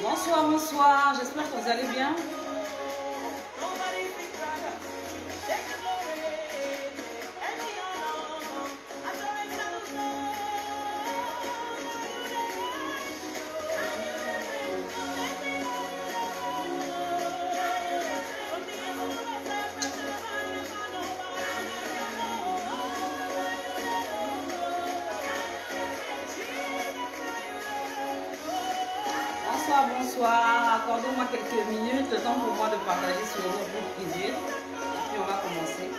Bonsoir, bonsoir, j'espère que vous allez bien. Bonsoir, accordez-moi quelques minutes, le temps pour moi de partager sur le groupe privé, et puis on va commencer.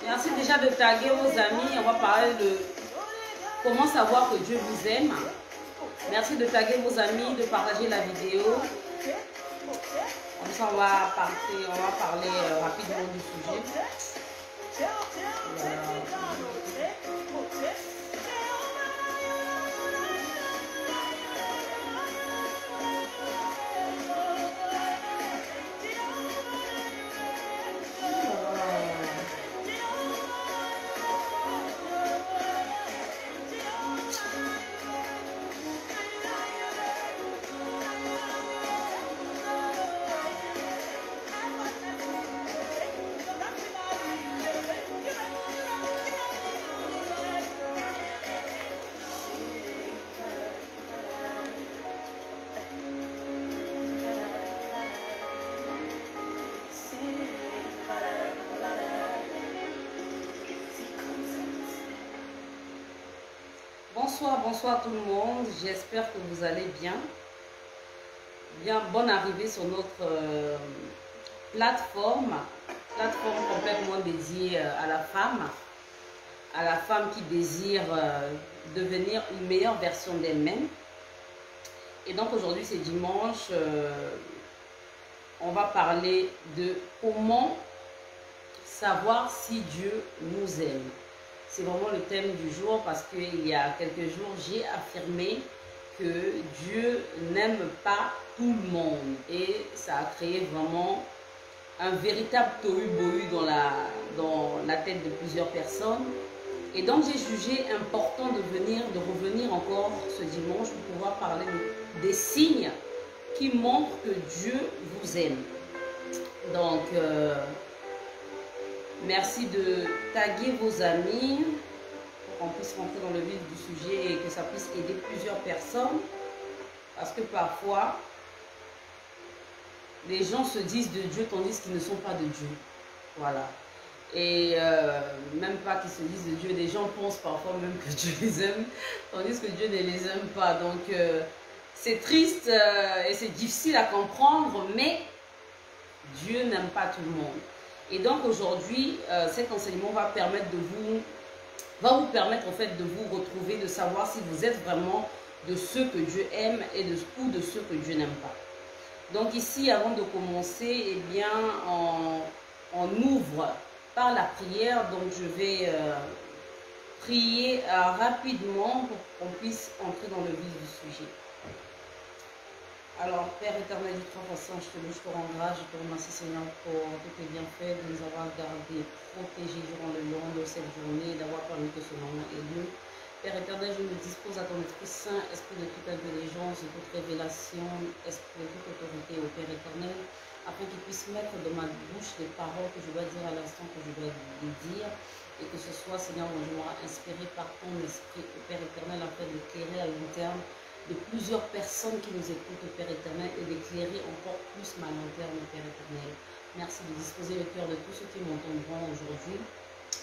Merci déjà de taguer vos amis. On va parler de comment savoir que Dieu vous aime. Merci de taguer vos amis, de partager la vidéo. Comme ça, on va parler rapidement du sujet. Bonsoir tout le monde, j'espère que vous allez bien. Bonne arrivée sur notre plateforme complètement dédiée à la femme qui désire devenir une meilleure version d'elle-même. Et donc aujourd'hui c'est dimanche, on va parler de comment savoir si Dieu nous aime. C'est vraiment le thème du jour parce qu'il y a quelques jours, j'ai affirmé que Dieu n'aime pas tout le monde. Et ça a créé vraiment un véritable tohu-bohu dans la tête de plusieurs personnes. Et donc j'ai jugé important de revenir encore ce dimanche pour pouvoir parler des signes qui montrent que Dieu vous aime. Donc... merci de taguer vos amis pour qu'on puisse rentrer dans le vif du sujet et que ça puisse aider plusieurs personnes. Parce que parfois, les gens se disent de Dieu tandis qu'ils ne sont pas de Dieu. Voilà. Et même pas qu'ils se disent de Dieu, les gens pensent parfois même que Dieu les aime, tandis que Dieu ne les aime pas. Donc, c'est triste et c'est difficile à comprendre, mais Dieu n'aime pas tout le monde. Et donc aujourd'hui, cet enseignement va vous permettre en fait de vous retrouver, de savoir si vous êtes vraiment de ceux que Dieu aime ou de ceux que Dieu n'aime pas. Donc ici, avant de commencer, eh bien, on ouvre par la prière. Donc je vais prier rapidement pour qu'on puisse entrer dans le vif du sujet. Alors, Père éternel du Très-Puissant, je te loue, je te rends grâce, je te remercie Seigneur pour tous tes bienfaits, de nous avoir gardés, protégés durant le long de cette journée, d'avoir permis que ce moment ait lieu. Père éternel, je me dispose à ton Esprit Saint, Esprit de toute intelligence, de toute révélation, Esprit de toute autorité au Père éternel, afin qu'il puisse mettre dans ma bouche les paroles que je dois dire à l'instant que je dois les dire, et que ce soit, Seigneur, je m'aurai inspiré par ton Esprit, au Père éternel, afin d'éclairer à long terme de plusieurs personnes qui nous écoutent, Père éternel, et d'éclairer encore plus ma lanterne, Père éternel. Merci de disposer le cœur de tous ceux qui m'entendront aujourd'hui.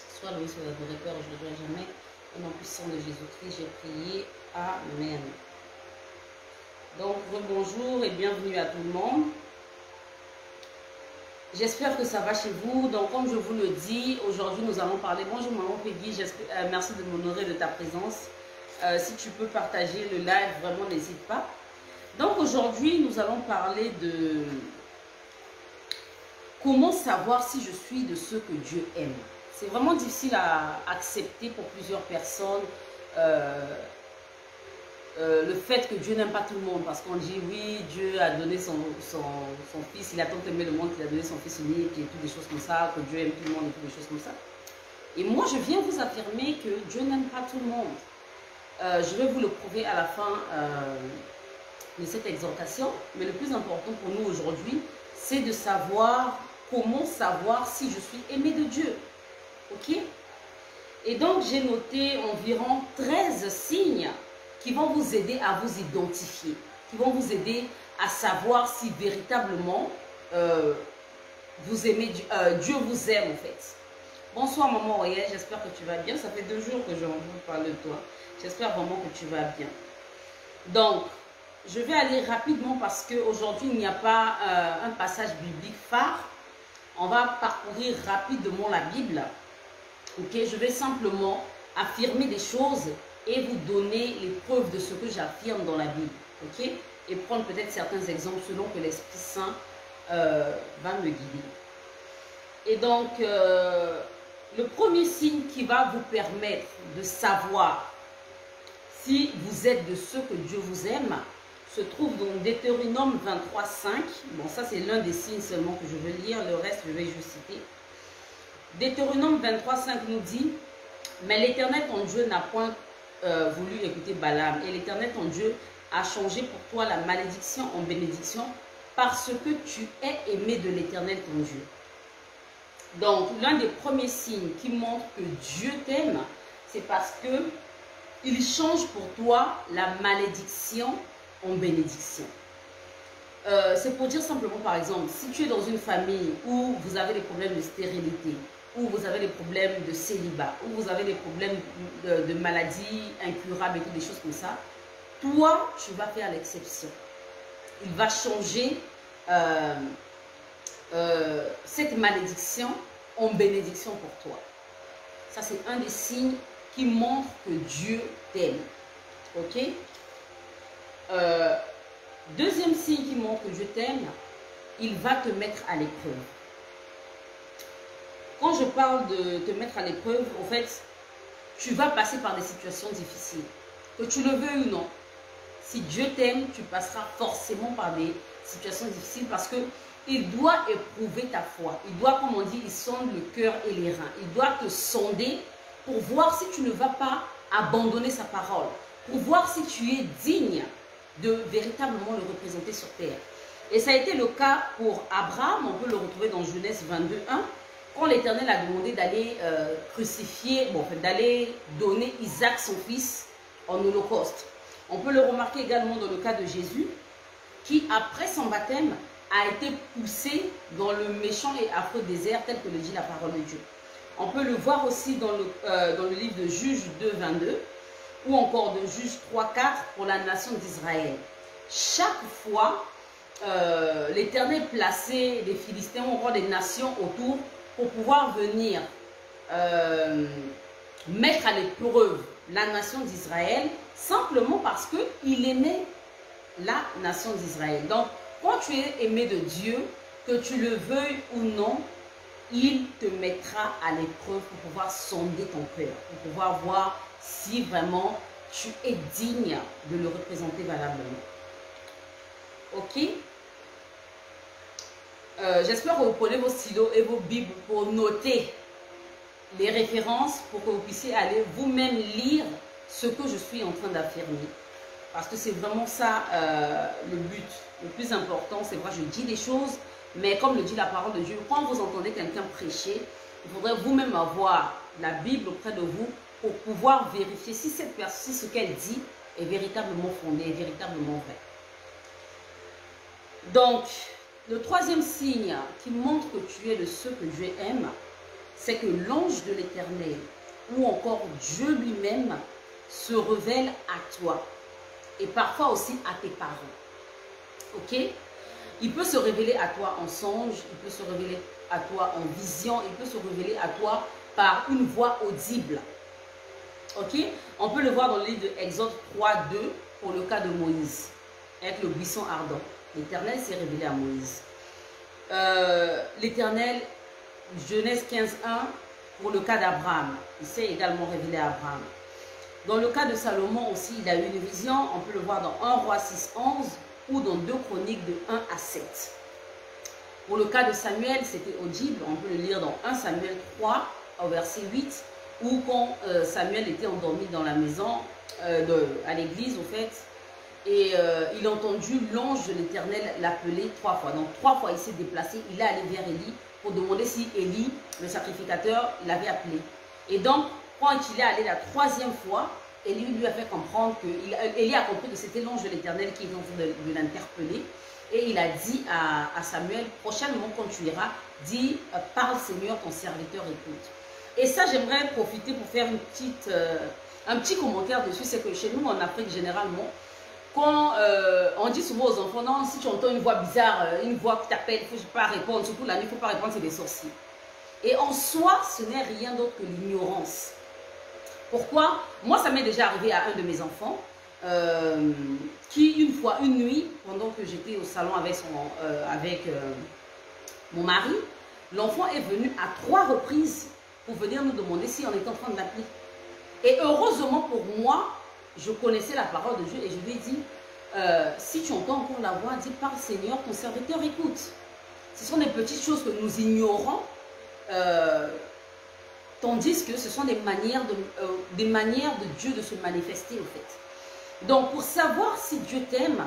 Sois loué, sois adoré, Père, aujourd'hui à jamais. Au nom puissant de Jésus-Christ, j'ai prié. Amen. Donc, rebonjour et bienvenue à tout le monde. J'espère que ça va chez vous. Donc, comme je vous le dis, aujourd'hui, nous allons parler. Bonjour, maman Peggy. Merci de m'honorer de ta présence. Si tu peux partager le live, vraiment n'hésite pas. Donc aujourd'hui, nous allons parler de comment savoir si je suis de ceux que Dieu aime. C'est vraiment difficile à accepter pour plusieurs personnes. Le fait que Dieu n'aime pas tout le monde, parce qu'on dit oui, Dieu a donné son fils, il a tant aimé le monde qu'il a donné son fils unique et toutes des choses comme ça, que Dieu aime tout le monde et toutes des choses comme ça. Et moi, je viens vous affirmer que Dieu n'aime pas tout le monde. Je vais vous le prouver à la fin de cette exhortation, mais le plus important pour nous aujourd'hui, c'est de savoir comment savoir si je suis aimé de Dieu. Ok? Et donc, j'ai noté environ 13 signes qui vont vous aider à vous identifier, qui vont vous aider à savoir si véritablement vous aimez, Dieu vous aime en fait. Bonsoir maman Royal, j'espère que tu vas bien. Ça fait 2 jours que je vous parle de toi. J'espère vraiment que tu vas bien. Donc, je vais aller rapidement parce qu'aujourd'hui, il n'y a pas un passage biblique phare. On va parcourir rapidement la Bible. Ok, je vais simplement affirmer des choses et vous donner les preuves de ce que j'affirme dans la Bible, ok? Et prendre peut-être certains exemples selon que l'Esprit Saint va me guider. Et donc, le premier signe qui va vous permettre de savoir si vous êtes de ceux que Dieu vous aime, se trouve dans Deutéronome 23, 5. Bon, ça c'est l'un des signes seulement que je veux lire, le reste je vais juste citer. Deutéronome 23, 5 nous dit, « Mais l'Éternel ton Dieu n'a point voulu écouter Balaam. Et l'Éternel ton Dieu a changé pour toi la malédiction en bénédiction parce que tu es aimé de l'Éternel ton Dieu. » Donc, l'un des premiers signes qui montre que Dieu t'aime, c'est parce que il change pour toi la malédiction en bénédiction. C'est pour dire simplement, par exemple, si tu es dans une famille où vous avez des problèmes de stérilité, où vous avez des problèmes de célibat, où vous avez des problèmes de maladies incurables et toutes des choses comme ça, toi, tu vas faire l'exception. Il va changer cette malédiction en bénédiction pour toi. Ça, c'est un des signes qui montre que Dieu t'aime. Ok? Deuxième signe qui montre que Dieu t'aime, il va te mettre à l'épreuve. Quand je parle de te mettre à l'épreuve, en fait, tu vas passer par des situations difficiles. Que tu le veux ou non. Si Dieu t'aime, tu passeras forcément par des situations difficiles parce qu'il doit éprouver ta foi. Il doit, comme on dit, il sonde le cœur et les reins. Il doit te sonder pour voir si tu ne vas pas abandonner sa parole. Pour voir si tu es digne de véritablement le représenter sur terre. Et ça a été le cas pour Abraham. On peut le retrouver dans Genèse 22, 1. Quand l'Éternel a demandé d'aller crucifier, d'aller donner Isaac, son fils, en holocauste. On peut le remarquer également dans le cas de Jésus, qui après son baptême a été poussé dans le méchant et affreux désert, tel que le dit la parole de Dieu. On peut le voir aussi dans le livre de Juges 2, 22, ou encore de Juges 3, 4 pour la nation d'Israël. Chaque fois, l'Éternel plaçait des Philistins ou encore des nations autour pour pouvoir venir mettre à l'épreuve la nation d'Israël, simplement parce qu'il aimait la nation d'Israël. Donc, quand tu es aimé de Dieu, que tu le veuilles ou non, il te mettra à l'épreuve pour pouvoir sonder ton cœur, pour pouvoir voir si vraiment tu es digne de le représenter valablement. Ok? J'espère que vous prenez vos stylos et vos bibles pour noter les références pour que vous puissiez aller vous-même lire ce que je suis en train d'affirmer. Parce que c'est vraiment ça le but. Le plus important, c'est vrai, je dis des choses, mais comme le dit la parole de Dieu, quand vous entendez quelqu'un prêcher, il faudrait vous-même avoir la Bible auprès de vous pour pouvoir vérifier si cette personne, si ce qu'elle dit est véritablement fondé, est véritablement vrai. Donc, le troisième signe qui montre que tu es de ceux que Dieu aime, c'est que l'ange de l'Éternel ou encore Dieu lui-même se révèle à toi et parfois aussi à tes parents. Ok? Il peut se révéler à toi en songe, il peut se révéler à toi en vision, il peut se révéler à toi par une voix audible. Ok, on peut le voir dans le livre de Exode 3, 2 pour le cas de Moïse, avec le buisson ardent. L'Éternel s'est révélé à Moïse. L'Éternel, Genèse 15, 1, pour le cas d'Abraham. Il s'est également révélé à Abraham. Dans le cas de Salomon aussi, il a eu une vision. On peut le voir dans 1 Roi 6, 11 ou dans 2 Chroniques de 1 à 7. Pour le cas de Samuel, c'était audible. On peut le lire dans 1 Samuel 3 au verset 8, ou quand Samuel était endormi dans la maison, à l'église au fait, et il a entendu l'ange de l'Éternel l'appeler 3 fois. Donc 3 fois il s'est déplacé, il est allé vers Élie pour demander si Élie, le sacrificateur, l'avait appelé. Et donc quand il est allé la 3e fois, Élie lui a fait comprendre que, Élie a compris que c'était l'ange de l'Éternel qui était en train de l'interpeller. Et il a dit à Samuel, prochainement quand tu iras, dis, parle Seigneur, ton serviteur écoute. Et ça, j'aimerais profiter pour faire un petit commentaire dessus. C'est que chez nous, en Afrique, généralement, quand on dit souvent aux enfants, non, si tu entends une voix bizarre, une voix qui t'appelle, il ne faut pas répondre, surtout la nuit, il ne faut pas répondre, c'est des sorciers. Et en soi, ce n'est rien d'autre que l'ignorance. Pourquoi? Moi, ça m'est déjà arrivé à un de mes enfants, qui une nuit, pendant que j'étais au salon avec mon mari, l'enfant est venu à 3 reprises pour venir nous demander si on était en train de l'appeler. Et heureusement pour moi, je connaissais la parole de Dieu et je lui ai dit, si tu entends encore la voix, dis, parle Seigneur, ton serviteur écoute. Ce sont des petites choses que nous ignorons, tandis que ce sont des manières de Dieu de se manifester au fait. Donc pour savoir si Dieu t'aime,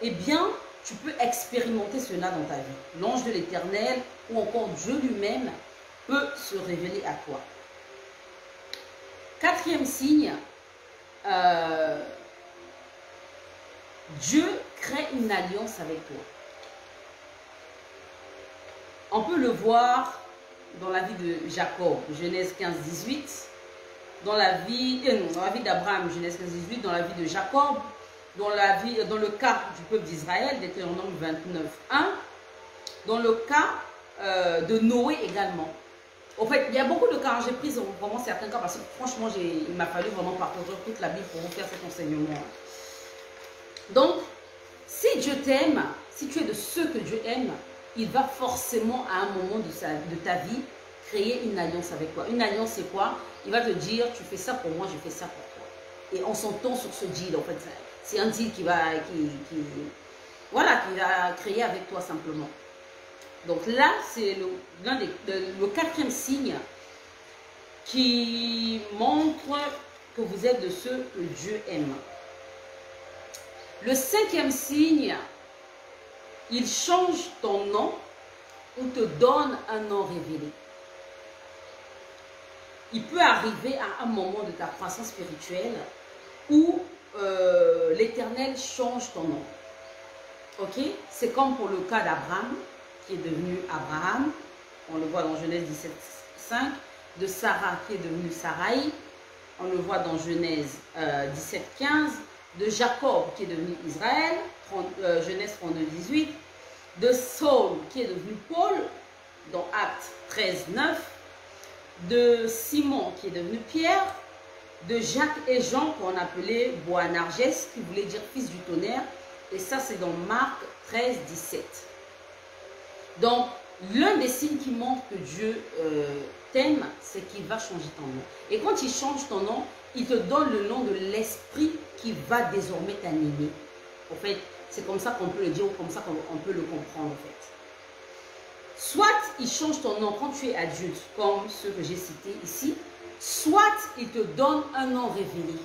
eh bien, tu peux expérimenter cela dans ta vie. L'ange de l'Éternel ou encore Dieu lui-même peut se révéler à toi. 4e signe, Dieu crée une alliance avec toi. On peut le voir dans la vie de Jacob, Genèse 15, 18, dans la vie d'Abraham, Genèse 15, 18, dans la vie de Jacob, dans le cas du peuple d'Israël, Deutéronome 29, 1, dans le cas de Noé également. En fait, il y a beaucoup de cas, j'ai pris vraiment certains cas parce que franchement, il m'a fallu vraiment parcourir toute la Bible pour vous faire cet enseignement. Donc, si Dieu t'aime, si tu es de ceux que Dieu aime, il va forcément à un moment de ta vie créer une alliance avec toi. Une alliance, c'est quoi? Il va te dire, tu fais ça pour moi, je fais ça pour toi. Et on s'entend sur ce deal, en fait. C'est un deal qu'il va créer avec toi simplement. Donc là, c'est le 4e signe qui montre que vous êtes de ceux que Dieu aime. Le 5e signe, il change ton nom ou te donne un nom révélé. Il peut arriver à un moment de ta croissance spirituelle où l'Éternel change ton nom. Ok? C'est comme pour le cas d'Abraham, qui est devenu Abraham. On le voit dans Genèse 17, 5. De Sarah, qui est devenue Sarai. On le voit dans Genèse 17, 15. De Jacob, qui est devenu Israël. Genèse 32, 18. De Saul, qui est devenu Paul, dans Actes 13, 9. De Simon, qui est devenu Pierre. De Jacques et Jean, qu'on appelait Boanerges, qui voulait dire fils du tonnerre. Et ça, c'est dans Marc 13, 17. Donc, l'un des signes qui montre que Dieu t'aime, c'est qu'il va changer ton nom. Et quand il change ton nom, il te donne le nom de l'Esprit qui va désormais t'animer. En fait, c'est comme ça qu'on peut le dire ou comme ça qu'on peut le comprendre en fait. Soit il change ton nom quand tu es adulte, comme ceux que j'ai cités ici, soit il te donne un nom révélé.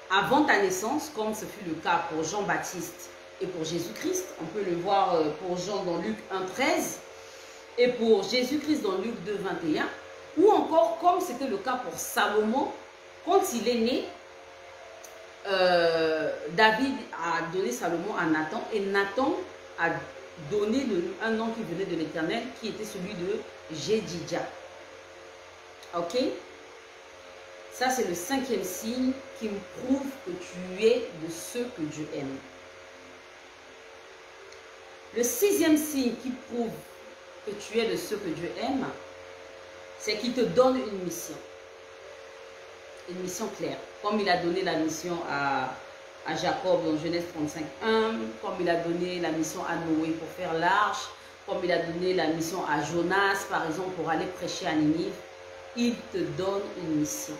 Avant ta naissance, comme ce fut le cas pour Jean-Baptiste et pour Jésus-Christ, on peut le voir pour Jean dans Luc 1, 13 et pour Jésus-Christ dans Luc 2, 21, ou encore comme c'était le cas pour Salomon, quand il est né, David a donné Salomon à Nathan et Nathan a donné un nom qui venait de l'Éternel qui était celui de Jédidja. Ok? Ça, c'est le 5e signe qui me prouve que tu es de ceux que Dieu aime. Le 6e signe qui prouve que tu es de ceux que Dieu aime, c'est qu'il te donne une mission. une mission claire. Comme il a donné la mission à Jacob dans Genèse 35:1, comme il a donné la mission à Noé pour faire l'arche, comme il a donné la mission à Jonas, par exemple, pour aller prêcher à Ninive, il te donne une mission.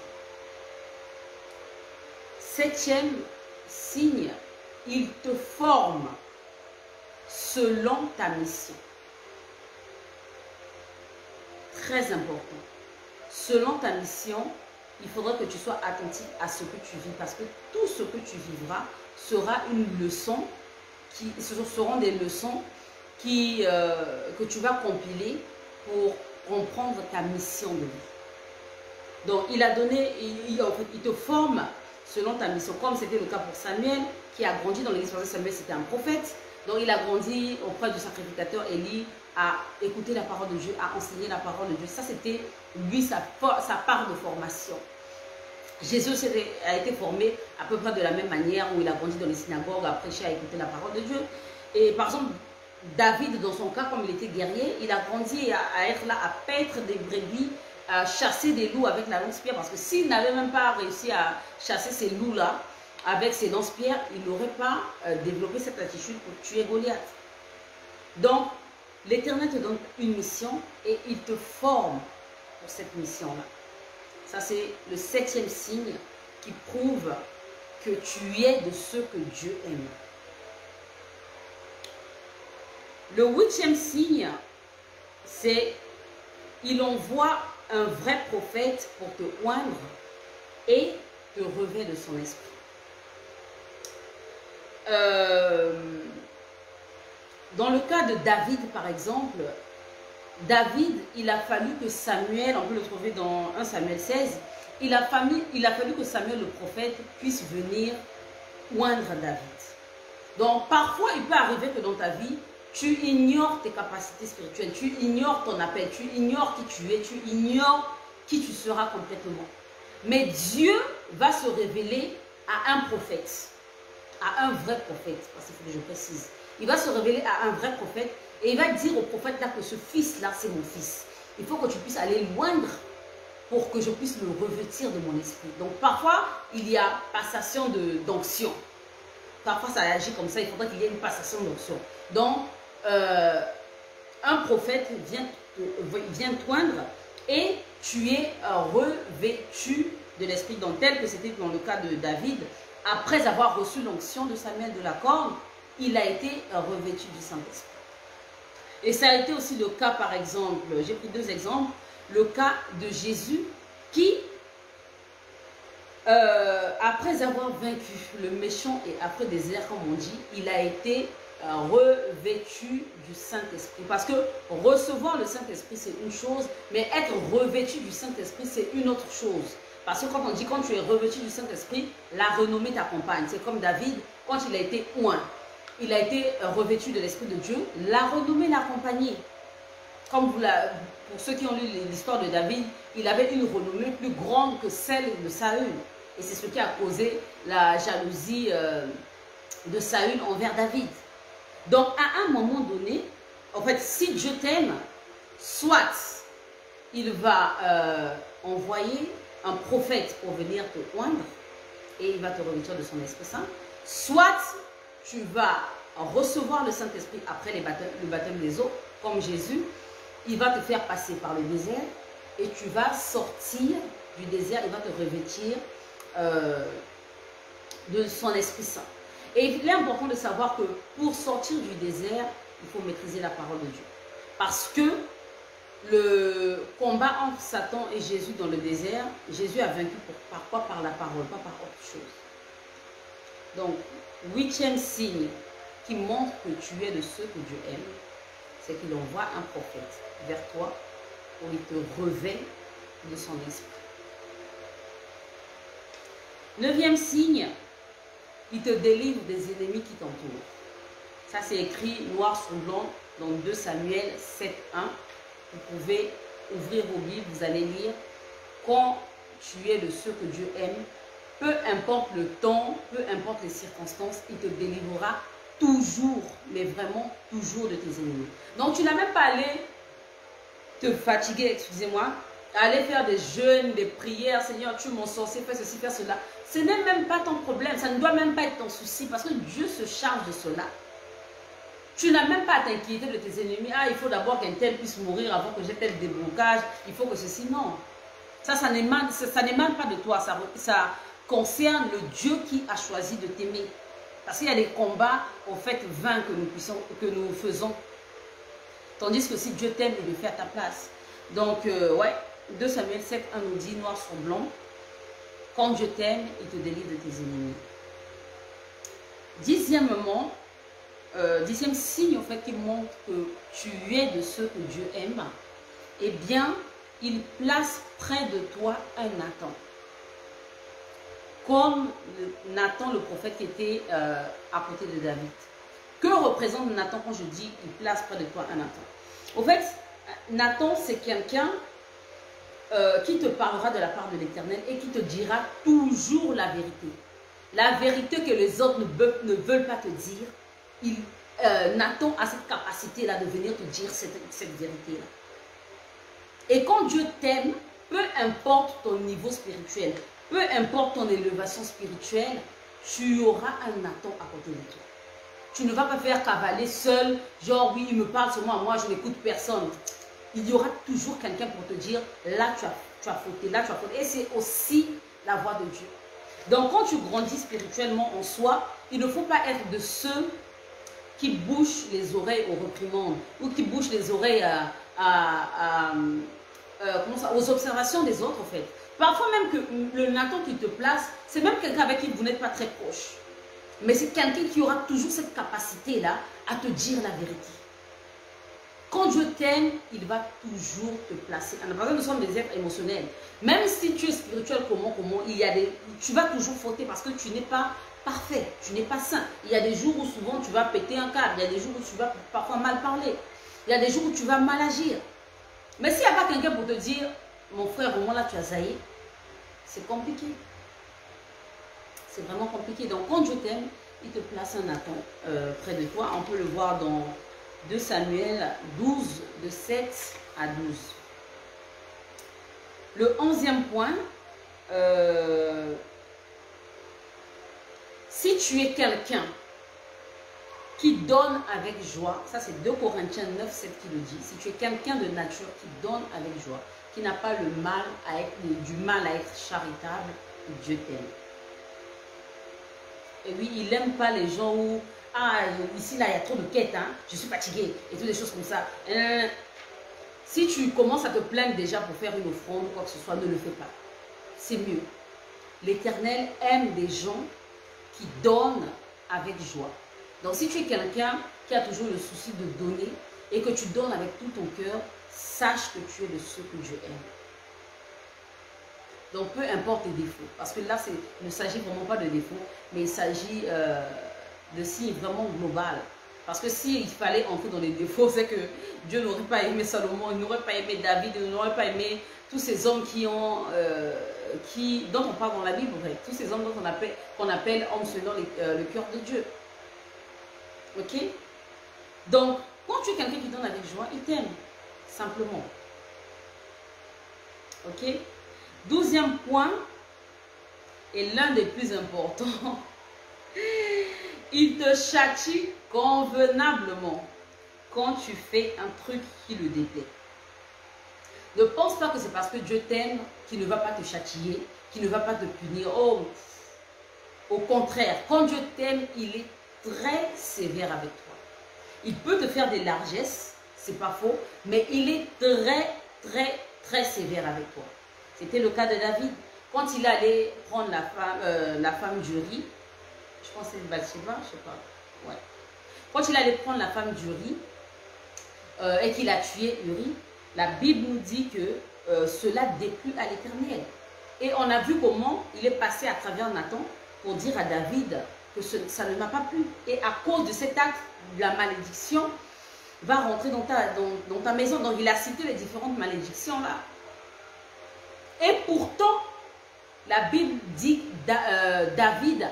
7e signe, il te forme selon ta mission. Très important. Selon ta mission, il faudra que tu sois attentif à ce que tu vis, parce que tout ce que tu vivras sera une leçon, ce seront des leçons que tu vas compiler pour comprendre ta mission de vie. Donc, il a donné, il te forme selon ta mission, comme c'était le cas pour Samuel, qui a grandi dans l'église. Samuel, c'était un prophète. Donc, il a grandi auprès du sacrificateur Élie, à écouter la parole de Dieu, à enseigner la parole de Dieu. Ça, c'était lui, sa part de formation. Jésus a été formé à peu près de la même manière, où il a grandi dans les synagogues, à prêcher, à écouter la parole de Dieu. Et par exemple, David, dans son cas, comme il était guerrier, il a grandi à être là, à paître des brebis, à chasser des loups avec la lance-pierre, parce que s'il n'avait même pas réussi à chasser ces loups-là avec ses lance-pierres, il n'aurait pas développé cette attitude pour tuer Goliath. Donc, l'Éternel te donne une mission et il te forme pour cette mission-là. Ça, c'est le 7e signe qui prouve que tu es de ceux que Dieu aime. Le 8e signe, c'est il envoie un vrai prophète pour te oindre et te revêt de son esprit. Dans le cas de David, par exemple, David, il a fallu que Samuel, on peut le trouver dans 1 Samuel 16, il a fallu que Samuel le prophète puisse venir oindre David. Donc parfois, il peut arriver que dans ta vie, tu ignores tes capacités spirituelles, tu ignores ton appel, tu ignores qui tu es, tu ignores qui tu seras complètement. Mais Dieu va se révéler à un prophète, à un vrai prophète, parce qu'il faut que je précise. Il va se révéler à un vrai prophète et il va dire au prophète là que ce fils-là, c'est mon fils. Il faut que tu puisses aller loindre pour que je puisse le revêtir de mon esprit. Donc parfois, il y a passation d'onction. Parfois, ça agit comme ça, il faudrait qu'il y ait une passation d'onction. Donc, un prophète vient t'oindre et tu es revêtu de l'esprit. Donc, tel que c'était dans le cas de David, après avoir reçu l'onction de Samuel de la corne, il a été revêtu du Saint-Esprit. Et ça a été aussi le cas, par exemple, j'ai pris 2 exemples, le cas de Jésus qui, après avoir vaincu le méchant et après désert, comme on dit, il a été revêtu du Saint-Esprit. Parce que recevoir le Saint-Esprit, c'est une chose, mais être revêtu du Saint-Esprit, c'est une autre chose. Parce que quand on dit quand tu es revêtu du Saint-Esprit, la renommée t'accompagne. C'est comme David, quand il a été oint, il a été revêtu de l'Esprit de Dieu, la renommée l'accompagnait. Comme pour ceux qui ont lu l'histoire de David, il avait une renommée plus grande que celle de Saül. Et c'est ce qui a causé la jalousie de Saül envers David. Donc, à un moment donné, en fait, si Dieu t'aime, soit il va envoyer un prophète pour venir te oindre et il va te revêtir de son Esprit Saint, soit tu vas recevoir le Saint-Esprit après le baptême des eaux, comme Jésus, il va te faire passer par le désert et tu vas sortir du désert, il va te revêtir de son Esprit Saint. Et il est important de savoir que pour sortir du désert, il faut maîtriser la parole de Dieu. Parce que le combat entre Satan et Jésus dans le désert, Jésus a vaincu par quoi? Par la parole, pas par autre chose. Donc, 8e signe qui montre que tu es de ceux que Dieu aime, c'est qu'il envoie un prophète vers toi pour il te revêt de son esprit. 9e signe, il te délivre des ennemis qui t'entourent. Ça, c'est écrit noir sur blanc dans 2 Samuel 7:1. Vous pouvez ouvrir vos Bibles, vous allez lire. Quand tu es de ceux que Dieu aime, peu importe le temps, peu importe les circonstances, il te délivrera toujours, mais vraiment toujours de tes ennemis. Donc, tu n'as même pas allé te fatiguer, excusez-moi, aller faire des jeûnes, des prières, Seigneur, tu m'en sorcier, fais ceci, fais cela. Ce n'est même pas ton problème, ça ne doit même pas être ton souci parce que Dieu se charge de cela. Tu n'as même pas à t'inquiéter de tes ennemis. Ah, il faut d'abord qu'un tel puisse mourir avant que j'ai tel déblocage. Il faut que ceci, non. Ça n'émane pas de toi. Ça concerne le Dieu qui a choisi de t'aimer. Parce qu'il y a des combats, en fait, vains que nous faisons. Tandis que si Dieu t'aime, il le fait à ta place. Donc, ouais, 2 Samuel 7, 1 nous dit, noir sur blanc, quand Dieu t'aime, il te délivre de tes ennemis. Dixièmement, dixième signe, en fait, qui montre que tu es de ceux que Dieu aime, eh bien, il place près de toi un Nathan. Comme Nathan, le prophète qui était à côté de David. Que représente Nathan quand je dis il place près de toi un Nathan? Au fait, Nathan, c'est quelqu'un qui te parlera de la part de l'Éternel et qui te dira toujours la vérité. La vérité que les autres ne veulent pas te dire. Nathan a cette capacité-là de venir te dire cette vérité-là. Et quand Dieu t'aime, peu importe ton niveau spirituel, peu importe ton élévation spirituelle, tu auras un Nathan à côté de toi. Tu ne vas pas faire cavaler seul, genre oui, il me parle seulement à moi, je n'écoute personne. Il y aura toujours quelqu'un pour te dire, là tu as fauté, là tu as fauté. Et c'est aussi la voix de Dieu. Donc quand tu grandis spirituellement en soi, il ne faut pas être de ceux qui bouchent les oreilles aux reprimandes ou qui bouchent les oreilles aux observations des autres en fait. Parfois même que le Nathan qui te place, c'est même quelqu'un avec qui vous n'êtes pas très proche. Mais c'est quelqu'un qui aura toujours cette capacité-là à te dire la vérité. Quand Dieu t'aime, il va toujours te placer. Parce que nous sommes des êtres émotionnels. Même si tu es spirituel, tu vas toujours fauter parce que tu n'es pas parfait, tu n'es pas saint. Il y a des jours où souvent tu vas péter un câble, il y a des jours où tu vas parfois mal parler, il y a des jours où tu vas mal agir. Mais s'il n'y a pas quelqu'un pour te dire, mon frère, au moment là tu as zaï, c'est compliqué. C'est vraiment compliqué. Donc quand Dieu t'aime, il te place un Nathan près de toi. On peut le voir dans 2 Samuel 12, de 7 à 12. Le 11e point, si tu es quelqu'un qui donne avec joie, ça c'est 2 Corinthiens 9, 7 qui le dit, si tu es quelqu'un de nature qui donne avec joie, qui n'a pas du mal à être charitable, Dieu t'aime. Et oui, il n'aime pas les gens où, ah, ici, là, il y a trop de quêtes, hein, je suis fatigué, et toutes des choses comme ça. Si tu commences à te plaindre déjà pour faire une offrande ou quoi que ce soit, ne le fais pas. C'est mieux. L'Éternel aime des gens qui donnent avec joie. Donc, si tu es quelqu'un qui a toujours le souci de donner et que tu donnes avec tout ton cœur, sache que tu es de ceux que Dieu aime. Donc, peu importe tes défauts, parce que là, il ne s'agit vraiment pas de défauts, mais il s'agit de signes vraiment global. Parce que s'il fallait entrer dans les défauts, c'est que Dieu n'aurait pas aimé Salomon, il n'aurait pas aimé David, il n'aurait pas aimé tous ces hommes dont on parle dans la Bible, tous ces hommes qu'on appelle hommes selon le cœur de Dieu. Ok? Donc, quand tu es quelqu'un qui donne avec joie, il t'aime, simplement. Ok? 12e point, et l'un des plus importants, il te châtie convenablement quand tu fais un truc qui le déplaît. Ne pense pas que c'est parce que Dieu t'aime qu'il ne va pas te châtier, qu'il ne va pas te punir. Oh, au contraire, quand Dieu t'aime, il est très sévère avec toi. Il peut te faire des largesses, c'est pas faux, mais il est très sévère avec toi. C'était le cas de David. Quand il allait prendre la femme d'Uri, je pense que c'est Bathsheba, je sais pas. Ouais. Quand il allait prendre la femme d'Uri et qu'il a tué Uri, la Bible nous dit que cela déplut à l'Éternel. Et on a vu comment il est passé à travers Nathan pour dire à David que ça ne m'a pas plu. Et à cause de cet acte, la malédiction va rentrer dans ta maison. Donc il a cité les différentes malédictions là. Et pourtant, la Bible dit David,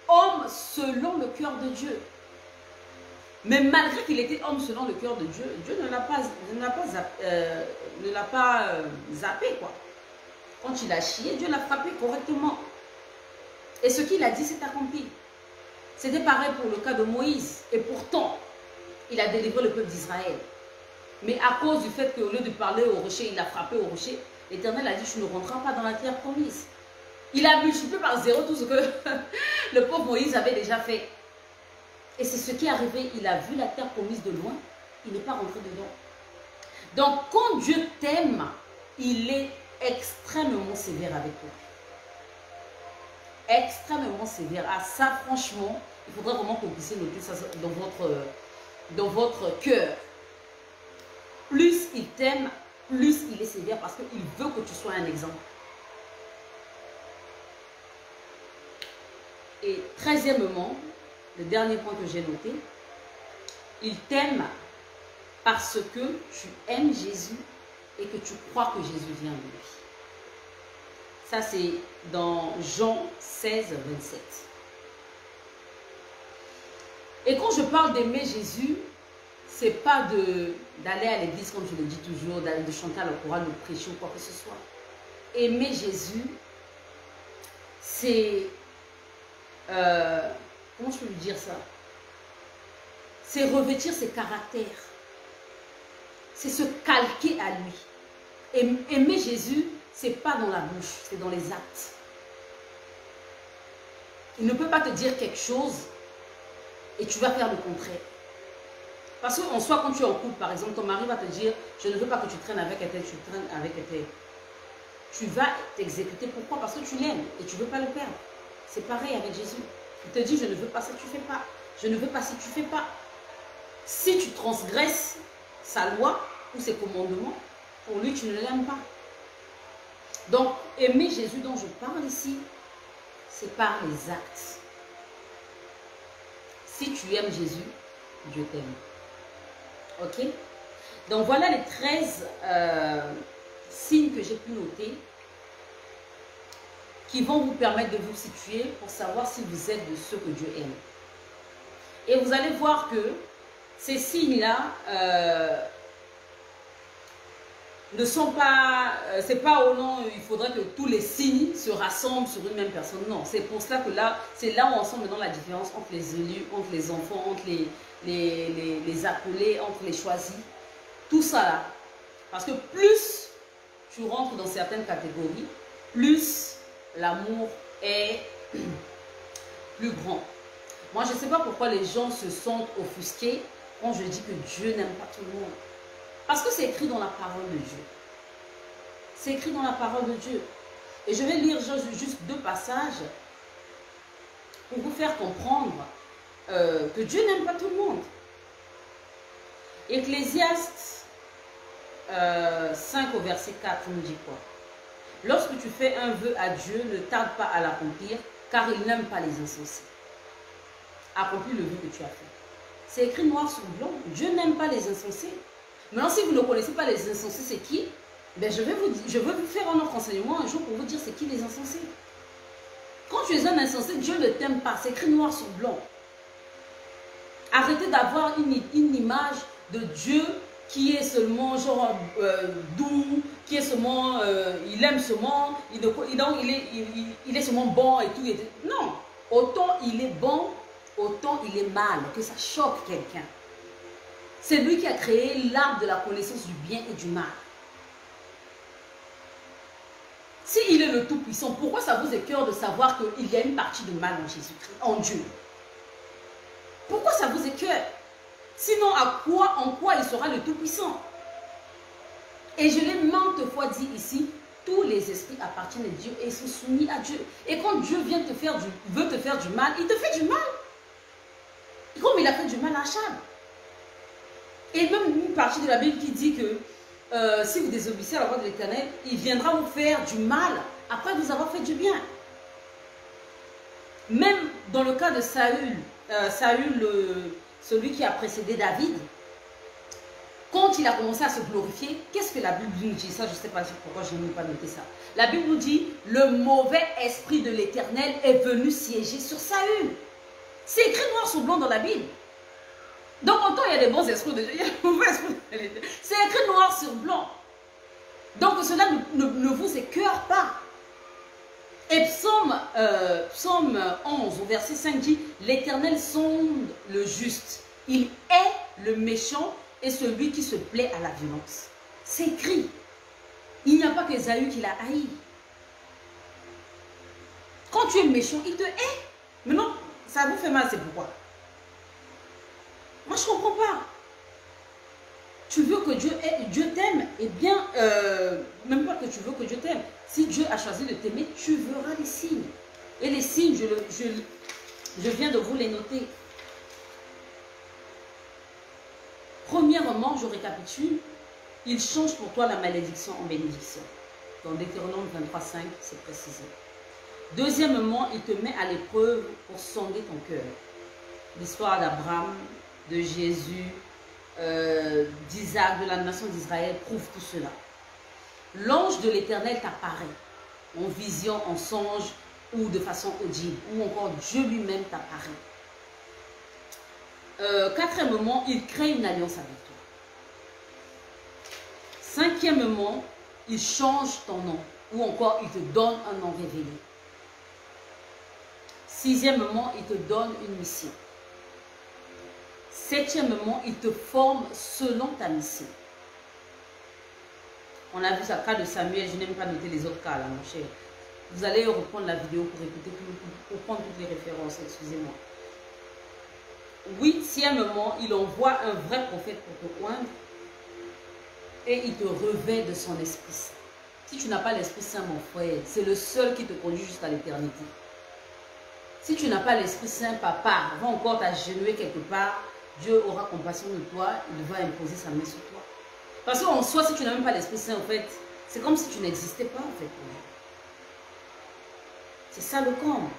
homme selon le cœur de Dieu. Mais malgré qu'il était homme selon le cœur de Dieu, Dieu ne l'a pas zappé, quoi. Quand il a chié, Dieu l'a frappé correctement. Et ce qu'il a dit s'est accompli. C'était pareil pour le cas de Moïse. Et pourtant, il a délivré le peuple d'Israël. Mais à cause du fait qu'au lieu de parler au rocher, il a frappé au rocher, l'Éternel a dit, tu ne rentreras pas dans la terre promise. Il a multiplié par 0 tout ce que le pauvre Moïse avait déjà fait. Et c'est ce qui est arrivé. Il a vu la terre promise de loin. Il n'est pas rentré dedans. Donc, quand Dieu t'aime, il est extrêmement sévère avec toi. Extrêmement sévère. Ah, ça, franchement, il faudrait vraiment que vous puissiez noter ça dans votre cœur. Plus il t'aime, plus il est sévère parce qu'il veut que tu sois un exemple. Et 13e, le dernier point que j'ai noté, il t'aime parce que tu aimes Jésus et que tu crois que Jésus vient de lui. Ça, c'est dans Jean 16, 27. Et quand je parle d'aimer Jésus, c'est pas d'aller à l'église, comme je le dis toujours, de chanter à la chorale, de prêcher ou quoi que ce soit. Aimer Jésus, c'est... comment je peux lui dire ça? C'est revêtir ses caractères. C'est se calquer à lui. Aimer Jésus, c'est pas dans la bouche, c'est dans les actes. Il ne peut pas te dire quelque chose et tu vas faire le contraire. Parce qu'en soi, quand tu es en couple, par exemple, ton mari va te dire, je ne veux pas que tu traînes avec elle, tu traînes avec elle. Tu vas t'exécuter. Pourquoi? Parce que tu l'aimes et tu ne veux pas le perdre. C'est pareil avec Jésus. Il te dit, je ne veux pas ça, tu ne fais pas. Je ne veux pas si tu ne fais pas. Si tu transgresses sa loi ou ses commandements, pour lui, tu ne l'aimes pas. Donc, aimer Jésus dont je parle ici, c'est par les actes. Si tu aimes Jésus, Dieu t'aime. Ok? Donc, voilà les 13 signes que j'ai pu noter qui vont vous permettre de vous situer pour savoir si vous êtes de ceux que Dieu aime. Et vous allez voir que ces signes-là ne sont pas, c'est pas au nom, il faudrait que tous les signes se rassemblent sur une même personne. Non, c'est pour cela que là, c'est là où on sent maintenant la différence entre les élus, entre les enfants, entre les appelés, entre les choisis. Tout ça là. Parce que plus tu rentres dans certaines catégories, plus l'amour est plus grand. Moi, je ne sais pas pourquoi les gens se sentent offusqués quand je dis que Dieu n'aime pas tout le monde. Parce que c'est écrit dans la parole de Dieu. C'est écrit dans la parole de Dieu. Et je vais lire juste 2 passages pour vous faire comprendre que Dieu n'aime pas tout le monde. Ecclésiaste 5 au verset 4 nous dit quoi? Lorsque tu fais un vœu à Dieu, ne tarde pas à l'accomplir, car il n'aime pas les insensés. Accomplis le vœu que tu as fait. C'est écrit noir sur blanc. Dieu n'aime pas les insensés. Maintenant, si vous ne connaissez pas les insensés, c'est qui? Ben, je vais vous faire un autre enseignement un jour pour vous dire c'est qui les insensés. Quand tu es un insensé, Dieu ne t'aime pas. C'est écrit noir sur blanc. Arrêtez d'avoir une image de Dieu qui est seulement genre doux, qui est seulement, il aime seulement, il est seulement bon et tout. Non, autant il est bon, autant il est mal, que ça choque quelqu'un. C'est lui qui a créé l'arbre de la connaissance du bien et du mal. S'il est le Tout-Puissant, pourquoi ça vous écoeure de savoir qu'il y a une partie de mal en Jésus-Christ, en Dieu? Pourquoi ça vous écoeure? Sinon, en quoi il sera le Tout-Puissant? Et je l'ai maintes fois dit ici, tous les esprits appartiennent à Dieu et sont soumis à Dieu. Et quand Dieu veut te faire du mal, il te fait du mal. Comme il a fait du mal à Achab. Et même une partie de la Bible qui dit que si vous désobéissez à la voix de l'Éternel, il viendra vous faire du mal après vous avoir fait du bien. Même dans le cas de Saül, celui qui a précédé David, quand il a commencé à se glorifier, qu'est-ce que la Bible nous dit? Ça, je ne sais pas pourquoi je n'ai pas noté ça. La Bible nous dit, le mauvais esprit de l'Éternel est venu siéger sur Saül. C'est écrit noir sur blanc dans la Bible. Donc autant il y a des bons esprits de Dieu, il y a des mauvais esprits de Dieu. C'est écrit noir sur blanc. Donc cela ne vous écœure pas. Et psaume 11 au verset 5 dit, l'Éternel sonde le juste. Il est le méchant et celui qui se plaît à la violence. C'est écrit. Il n'y a pas qu'Ésaü qui l'a haï. Quand tu es méchant, il te hait. Mais non, ça vous fait mal, c'est pourquoi? Moi, je ne comprends pas. Tu veux que Dieu t'aime, eh bien, même pas que tu veux que Dieu t'aime. Si Dieu a choisi de t'aimer, tu verras les signes. Et les signes, je viens de vous les noter. Premièrement, je récapitule, il change pour toi la malédiction en bénédiction. Dans Deutéronome 23:5, c'est précisé. Deuxièmement, il te met à l'épreuve pour sonder ton cœur. L'histoire d'Abraham, de Jésus, d'Isaac, de la nation d'Israël prouve tout cela. L'ange de l'Éternel t'apparaît en vision, en songe ou de façon audible, ou encore Dieu lui-même t'apparaît. Quatrièmement, il crée une alliance avec toi. Cinquièmement, il change ton nom, ou encore il te donne un nom révélé. Sixièmement, il te donne une mission. Septièmement, il te forme selon ta mission. On a vu ça, cas de Samuel, je n'aime pas noter les autres cas là, mon cher. Vous allez reprendre la vidéo pour écouter, pour prendre toutes les références, excusez-moi. Huitièmement, il envoie un vrai prophète pour te oindre et il te revêt de son Esprit Saint. Si tu n'as pas l'Esprit Saint, mon frère, c'est le seul qui te conduit jusqu'à l'éternité. Si tu n'as pas l'Esprit Saint, papa, va encore t'agenouiller quelque part, Dieu aura compassion de toi, il va imposer sa main sur toi. Parce qu'en soi, si tu n'as même pas l'Esprit Saint, en fait, c'est comme si tu n'existais pas, en fait. C'est ça le comble.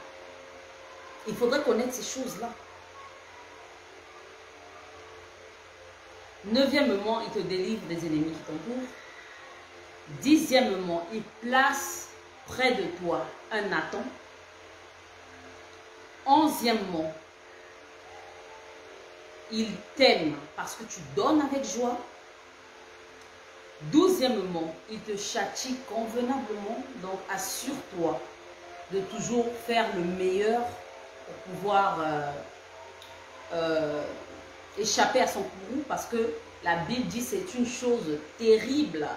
Il faudrait connaître ces choses-là. Neuvièmement, il te délivre des ennemis qui t'entourent. Dixièmement, il place près de toi un Nathan. Onzièmement, il t'aime parce que tu donnes avec joie. Douzièmement, il te châtie convenablement. Donc, assure-toi de toujours faire le meilleur pour pouvoir échapper à son courroux. Parce que la Bible dit que c'est une chose terrible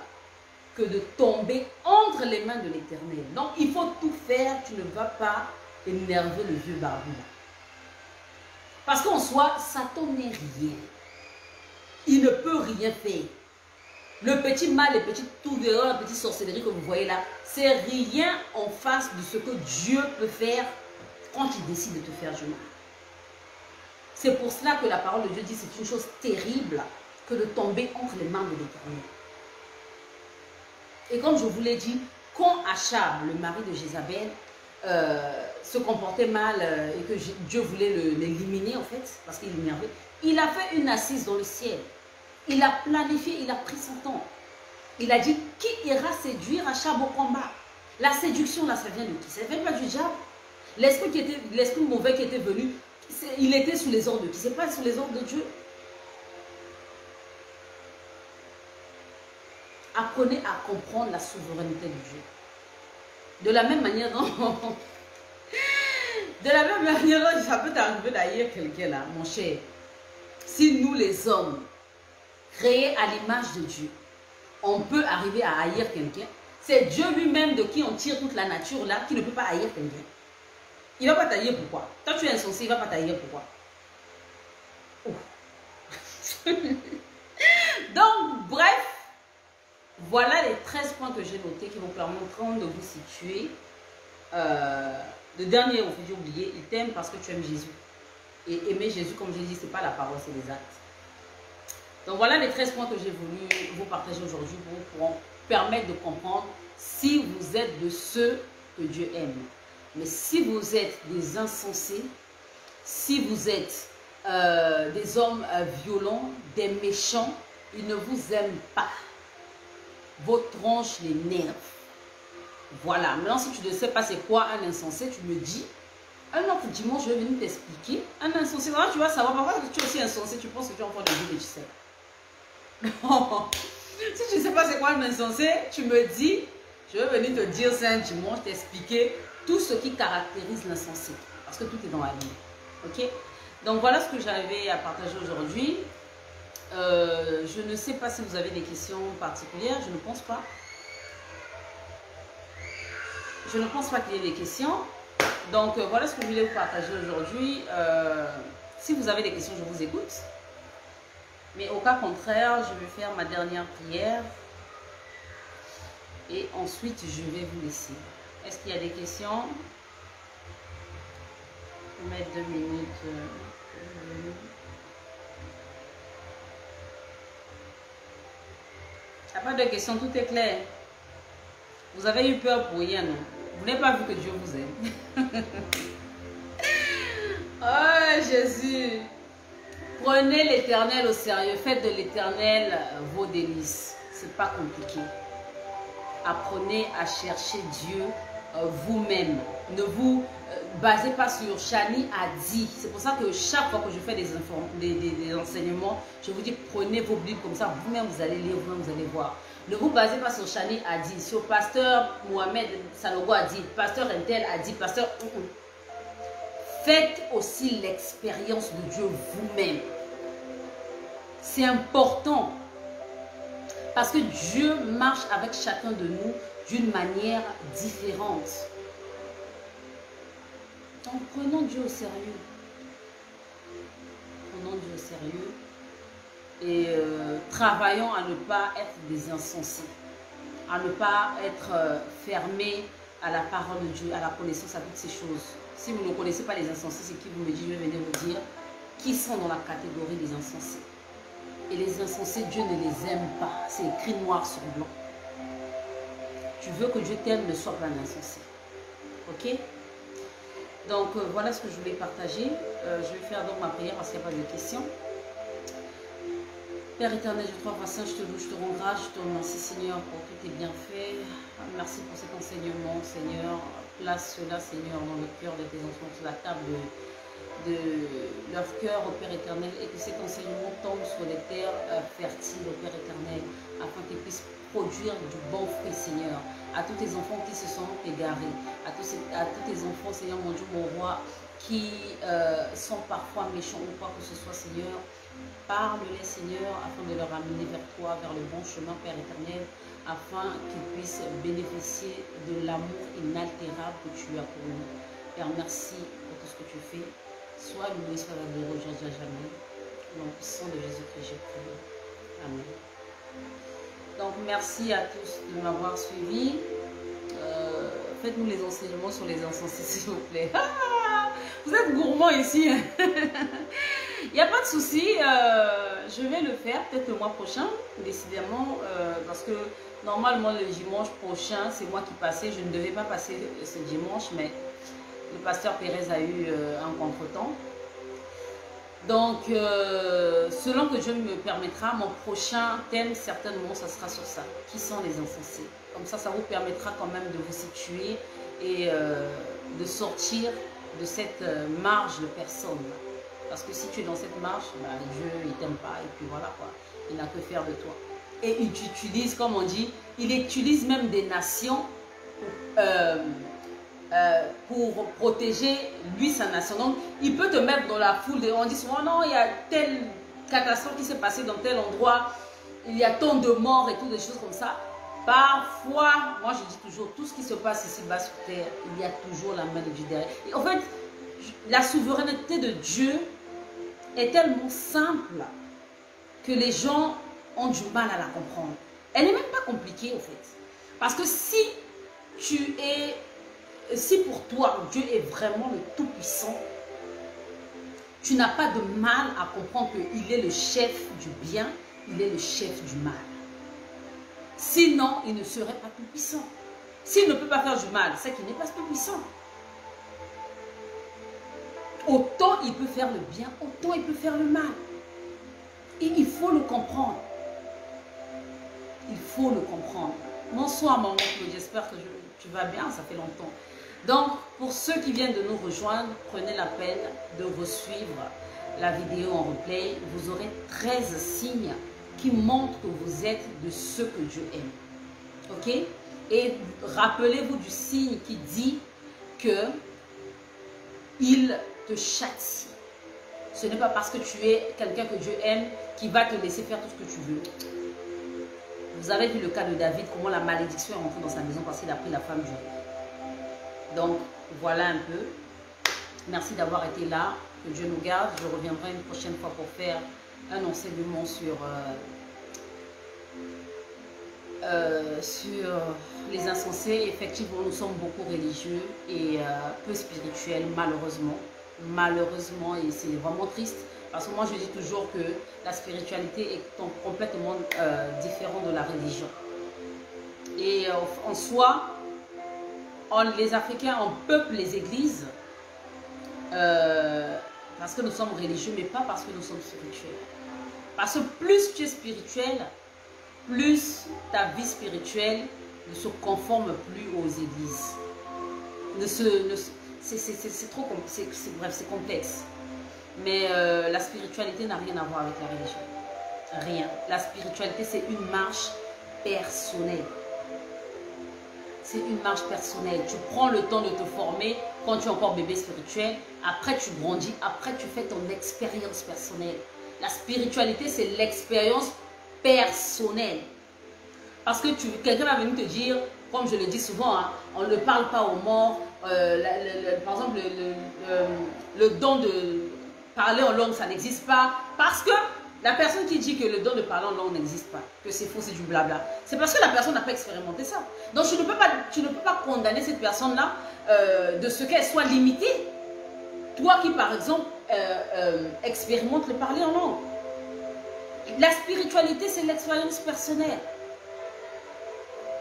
que de tomber entre les mains de l'Éternel. Donc, il faut tout faire. Tu ne vas pas énerver le vieux barbu. Parce qu'en soi, Satan n'est rien. Il ne peut rien faire. Le petit mal, les petites tourderies, la petite sorcellerie que vous voyez là, c'est rien en face de ce que Dieu peut faire quand il décide de te faire du mal. C'est pour cela que la parole de Dieu dit que c'est une chose terrible que de tomber entre les mains de l'Éternel. Et comme je vous l'ai dit, quand Achab, le mari de Jézabel, se comportait mal et que Dieu voulait l'éliminer en fait, parce qu'il l'énervait, il a fait une assise dans le ciel. Il a planifié, il a pris son temps. Il a dit, qui ira séduire Achab au combat? La séduction là, ça vient de qui? Ça vient pas du diable. L'esprit mauvais qui était venu, il était sous les ordres de qui? C'est pas sous les ordres de Dieu. Apprenez à comprendre la souveraineté de Dieu. De la même manière dont... de la même manière dont ça peut t'arriver d'ailleurs quelqu'un là, mon cher. Si nous les hommes, créés à l'image de Dieu, on peut arriver à haïr quelqu'un, c'est Dieu lui-même de qui on tire toute la nature là, qui ne peut pas haïr quelqu'un. Il ne va pas t'haïr pourquoi? Toi tu es insensé, il ne va pas t'haïr pourquoi? Donc, bref, voilà les 13 points que j'ai notés qui vous permettront de vous situer. Le dernier, on fait oublier, il t'aime parce que tu aimes Jésus. Et aimer Jésus, comme j'ai dit, ce n'est pas la parole, c'est les actes. Donc voilà les 13 points que j'ai voulu vous partager aujourd'hui pour vous permettre de comprendre si vous êtes de ceux que Dieu aime. Mais si vous êtes des insensés, si vous êtes des hommes violents, des méchants, ils ne vous aiment pas. Vos tronches l'énervent. Voilà. Maintenant, si tu ne sais pas c'est quoi un insensé, tu me dis. Un autre dimanche, je vais venir t'expliquer. Un insensé, là, tu vas savoir pourquoi tu es aussi insensé, tu penses que tu es enfant de Dieu, mais tu sais. Si tu ne sais pas c'est quoi un insensé, tu me dis, je vais venir te dire c'est un dimanche, t'expliquer tout ce qui caractérise l'insensé. Parce que tout est dans la vie. Ok? Donc voilà ce que j'avais à partager aujourd'hui. Je ne sais pas si vous avez des questions particulières, je ne pense pas. Je ne pense pas qu'il y ait des questions. Donc voilà ce que je voulais vous partager aujourd'hui. Si vous avez des questions, je vous écoute. Mais au cas contraire, je vais faire ma dernière prière. Et ensuite, je vais vous laisser. Est-ce qu'il y a des questions? Je vais mettre 2 minutes. Il n'y a pas de questions, tout est clair. Vous avez eu peur pour rien, non? Vous n'avez pas vu que Dieu vous aime. Oh Jésus! Prenez l'Éternel au sérieux. Faites de l'Éternel vos délices. C'est pas compliqué. Apprenez à chercher Dieu vous-même. Ne vous basez pas sur Chani a dit. C'est pour ça que chaque fois que je fais des enseignements, je vous dis prenez vos Bibles comme ça. Vous-même vous allez lire, vous-même vous allez voir. Ne vous basez pas sur Chani a dit, sur pasteur Mohamed Sanogo a dit, pasteur Intel a dit, pasteur... Faites aussi l'expérience de Dieu vous-même. C'est important. Parce que Dieu marche avec chacun de nous d'une manière différente. Donc prenons Dieu au sérieux. Prenons Dieu au sérieux. Et travaillons à ne pas être des insensés. À ne pas être fermés à la parole de Dieu, à la connaissance, à toutes ces choses. Si vous ne connaissez pas les insensés, c'est qui vous me dit, je vais venir vous dire qui sont dans la catégorie des insensés. Et les insensés, Dieu ne les aime pas. C'est écrit noir sur blanc. Tu veux que Dieu t'aime, ne sois pas un insensé. Ok? Donc voilà ce que je voulais partager. Je vais faire donc ma prière parce qu'il n'y a pas de questions. Père éternel, je te crois, Saint, je te loue, je te rends grâce, je te remercie Seigneur pour tous tes bienfaits. Merci pour cet enseignement, Seigneur. Place cela, Seigneur, dans le cœur de tes enfants, sur la table de leur cœur, au Père éternel, et que cet enseignement tombe sur les terres fertiles, au Père éternel, afin qu'ils puissent produire du bon fruit, Seigneur. À tous tes enfants qui se sont égarés, à tous tes enfants, Seigneur, mon Dieu, mon roi, qui sont parfois méchants ou quoi que ce soit, Seigneur, parle-les, Seigneur, afin de leur amener vers toi, vers le bon chemin, Père éternel, afin qu'ils puissent bénéficier de l'amour inaltérable que tu as pour nous. Père, merci pour tout ce que tu fais. Sois loué, sois adoré aujourd'hui à jamais. Dans le sang de Jésus-Christ, j'ai prié. Amen. Donc, merci à tous de m'avoir suivi. Faites-nous les enseignements sur les insensés, s'il vous plaît. Ah, vous êtes gourmands ici. Il n'y a pas de souci. Je vais le faire peut-être le mois prochain, décidément, parce que normalement, le dimanche prochain, c'est moi qui passais. Je ne devais pas passer ce dimanche, mais le pasteur Pérez a eu un contretemps. Donc, selon que Dieu me permettra, mon prochain thème, certainement, ça sera sur ça. Qui sont les insensés? Comme ça vous permettra quand même de vous situer et de sortir de cette marge de personne. Parce que si tu es dans cette marche, bah, Dieu, il ne t'aime pas. Et puis voilà quoi, il n'a que faire de toi. Et il utilise, comme on dit, il utilise même des nations pour protéger lui, sa nation. Donc, il peut te mettre dans la foule. On dit souvent, non, il y a telle catastrophe qui s'est passée dans tel endroit. Il y a tant de morts et tout, des choses comme ça. Parfois, moi je dis toujours, tout ce qui se passe ici-bas sur terre, il y a toujours la main de Dieu derrière. Et en fait, la souveraineté de Dieu est tellement simple que les gens ont du mal à la comprendre. Elle n'est même pas compliquée en fait. Parce que si pour toi, Dieu est vraiment le Tout-Puissant, tu n'as pas de mal à comprendre qu'il est le chef du bien, il est le chef du mal. Sinon, il ne serait pas tout-puissant. S'il ne peut pas faire du mal, c'est qu'il n'est pas tout-puissant. Autant il peut faire le bien, autant il peut faire le mal. Et il faut le comprendre. Il faut le comprendre. Bonsoir, mon oncle, j'espère que tu vas bien, ça fait longtemps. Donc, pour ceux qui viennent de nous rejoindre, prenez la peine de resuivre la vidéo en replay. Vous aurez 13 signes qui montrent que vous êtes de ceux que Dieu aime. Ok? Et rappelez-vous du signe qui dit que il te châtie. Ce n'est pas parce que tu es quelqu'un que Dieu aime qui va te laisser faire tout ce que tu veux. Vous avez vu le cas de David, comment la malédiction est rentrée dans sa maison parce qu'il a pris la femme du roi. Donc, voilà un peu. Merci d'avoir été là. Que Dieu nous garde. Je reviendrai une prochaine fois pour faire un enseignement sur les insensés. Effectivement, nous sommes beaucoup religieux et peu spirituels, malheureusement. Malheureusement, et c'est vraiment triste. Parce que moi, je dis toujours que la spiritualité est complètement différente de la religion. Et en soi, les Africains, on peuple les églises parce que nous sommes religieux, mais pas parce que nous sommes spirituels. Parce que plus tu es spirituel, plus ta vie spirituelle ne se conforme plus aux églises. C'est trop bref, c'est complexe. Mais la spiritualité n'a rien à voir avec la religion. Rien. La spiritualité, c'est une marche personnelle. C'est une marche personnelle. Tu prends le temps de te former quand tu es encore bébé spirituel. Après, tu grandis. Après, tu fais ton expérience personnelle. La spiritualité, c'est l'expérience personnelle. Parce que quelqu'un va venir te dire, comme je le dis souvent, hein, on ne parle pas aux morts. Par exemple, le don de parler en langue, ça n'existe pas. Parce que la personne qui dit que le don de parler en langue n'existe pas, que c'est faux, c'est du blabla, c'est parce que la personne n'a pas expérimenté ça. Donc tu ne peux pas condamner cette personne-là de ce qu'elle soit limitée. Toi qui, par exemple, expérimente le parler en langue. La spiritualité, c'est l'expérience personnelle.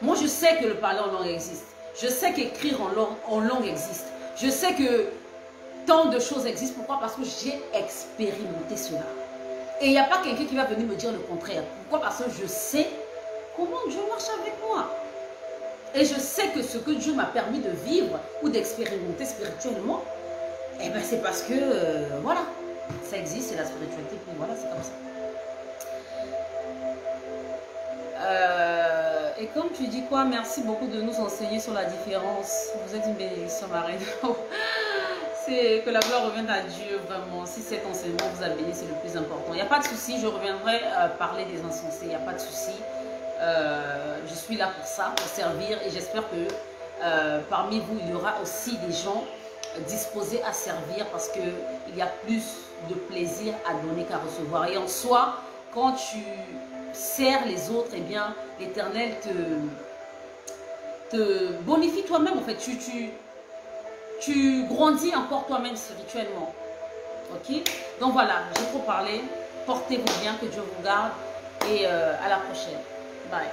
Moi, je sais que le parler en langue existe. Je sais qu'écrire en langue existe. Je sais que tant de choses existent. Pourquoi? Parce que j'ai expérimenté cela. Et il n'y a pas quelqu'un qui va venir me dire le contraire. Pourquoi? Parce que je sais comment Dieu marche avec moi. Et je sais que ce que Dieu m'a permis de vivre ou d'expérimenter spirituellement, eh ben c'est parce que, voilà, ça existe, c'est la spiritualité. Puis voilà, c'est comme ça. Et comme tu dis quoi, merci beaucoup de nous enseigner sur la différence. Vous êtes une bénédiction, Marine. C'est que la gloire revienne à Dieu, vraiment. Si cet enseignement vous a béni, c'est le plus important. Il n'y a pas de souci, je reviendrai parler des insensés. Il n'y a pas de souci. Je suis là pour ça, pour servir. Et j'espère que parmi vous, il y aura aussi des gens disposés à servir parce qu'il y a plus de plaisir à donner qu'à recevoir. Et en soi, quand tu sers les autres, eh bien, l'Éternel te bonifie toi-même. En fait, tu grandis encore toi-même spirituellement. Ok? Donc voilà, j'ai trop parlé. Portez-vous bien, que Dieu vous garde. Et à la prochaine. Bye.